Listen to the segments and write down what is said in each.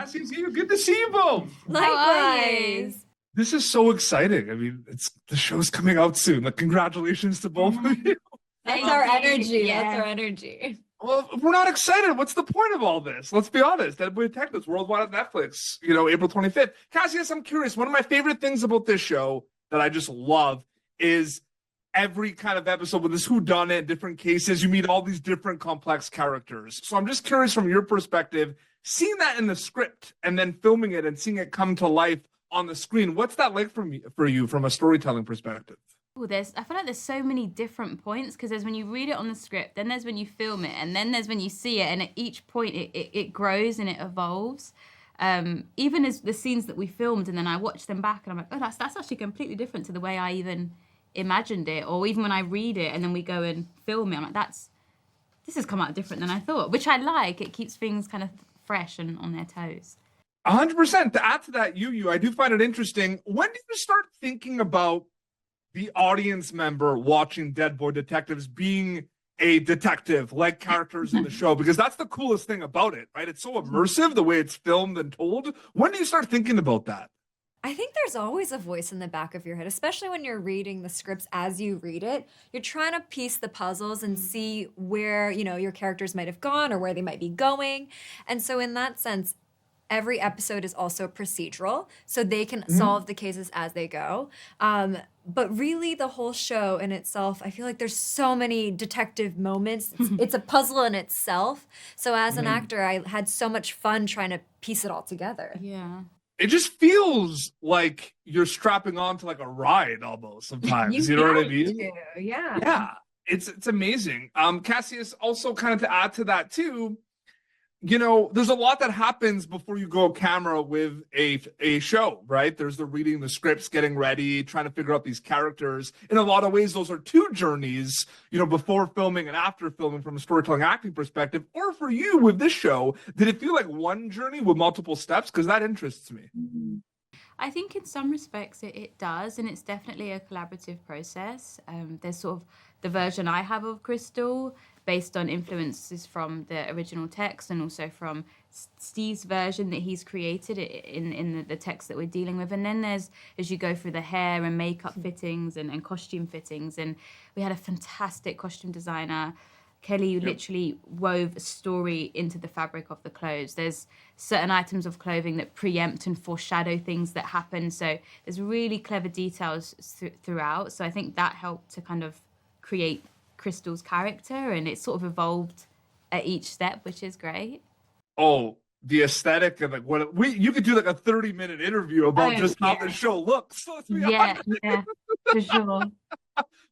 Kassius, good to see you both. Likewise. This is so exciting. I mean, the show's coming out soon. Like, congratulations to both of you. That's our energy. That's our energy. Well, if we're not excited, what's the point of all this? Let's be honest. Dead Boy Detectives, worldwide on Netflix, April 25th. Kassius, I'm curious. One of my favorite things about this show that I just love is every kind of episode with this whodunit, different cases. You meet all these different complex characters. So I'm just curious from your perspective, seeing that in the script and then filming it and seeing it come to life on the screen. What's that like for you from a storytelling perspective? Oh, I feel like there's so many different points, because there's when you read it on the script, then there's when you film it, and then there's when you see it, and at each point it grows and it evolves. Even as the scenes that we filmed, and then I watch them back and I'm like, oh, that's actually completely different to the way I even imagined it. Or even when I read it and then we go and film it, I'm like, this has come out different than I thought, which I like. It keeps things kind of fresh and on their toes. 100%. To add to that, Yuyu, I do find it interesting. When did you start thinking about the audience member watching Dead Boy Detectives being a detective like characters in the show? Because that's the coolest thing about it, right? It's so immersive the way it's filmed and told. When do you start thinking about that? I think there's always a voice in the back of your head, especially when you're reading the scripts as you read it. You're trying to piece the puzzles and see where, your characters might have gone or where they might be going. And so in that sense, every episode is also procedural, so they can solve the cases as they go. But really, the whole show in itself, I feel like there's so many detective moments. It's a puzzle in itself. So as an actor, I had so much fun trying to piece it all together. Yeah. It just feels like you're strapping on to like a ride almost sometimes. You know what I mean? Yeah. Yeah. It's amazing. Kassius, also kind of to add to that too, there's a lot that happens before you go camera with a show, right? There's the reading the scripts, getting ready, trying to figure out these characters. In a lot of ways, those are two journeys, before filming and after filming from a storytelling acting perspective. Or for you with this show, did it feel like one journey with multiple steps? Because that interests me. I think in some respects it does, and it's definitely a collaborative process. There's sort of the version I have of Crystal based on influences from the original text and also from Steve's version that he's created in the text that we're dealing with. And then there's, as you go through the hair and makeup fittings and costume fittings, and we had a fantastic costume designer, Kelly, who literally wove a story into the fabric of the clothes. There's certain items of clothing that preempt and foreshadow things that happen. So there's really clever details throughout. So I think that helped to kind of create Crystal's character, and it sort of evolved at each step, which is great. Oh, the aesthetic and like you could do like a 30-minute interview about just how the show looks. Let's be honest. Yeah, for sure.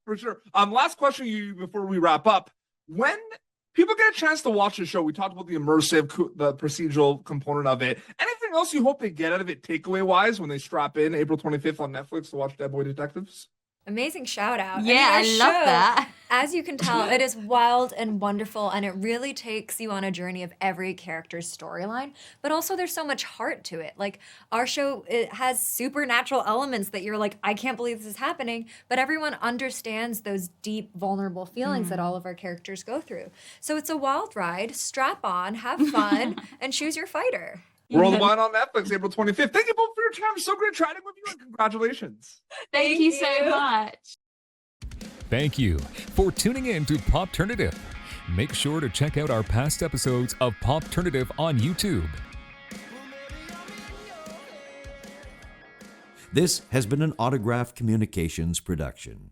For sure. Last question you before we wrap up. When people get a chance to watch the show, we talked about the immersive, the procedural component of it. Anything else you hope they get out of it takeaway wise when they strap in April 25th on Netflix to watch Dead Boy Detectives? Amazing shout out. Yeah, I love that. As you can tell, it is wild and wonderful, and it really takes you on a journey of every character's storyline, but also there's so much heart to it. Like, our show, it has supernatural elements that you're like, I can't believe this is happening, but everyone understands those deep, vulnerable feelings that all of our characters go through. So it's a wild ride. Strap on, have fun, and choose your fighter. Worldwide on Netflix, April 25th. Thank you both for your time. So great chatting with you, and congratulations. Thank you so much. Thank you for tuning in to Popternative. Make sure to check out our past episodes of Popternative on YouTube. This has been an Autograph Communications production.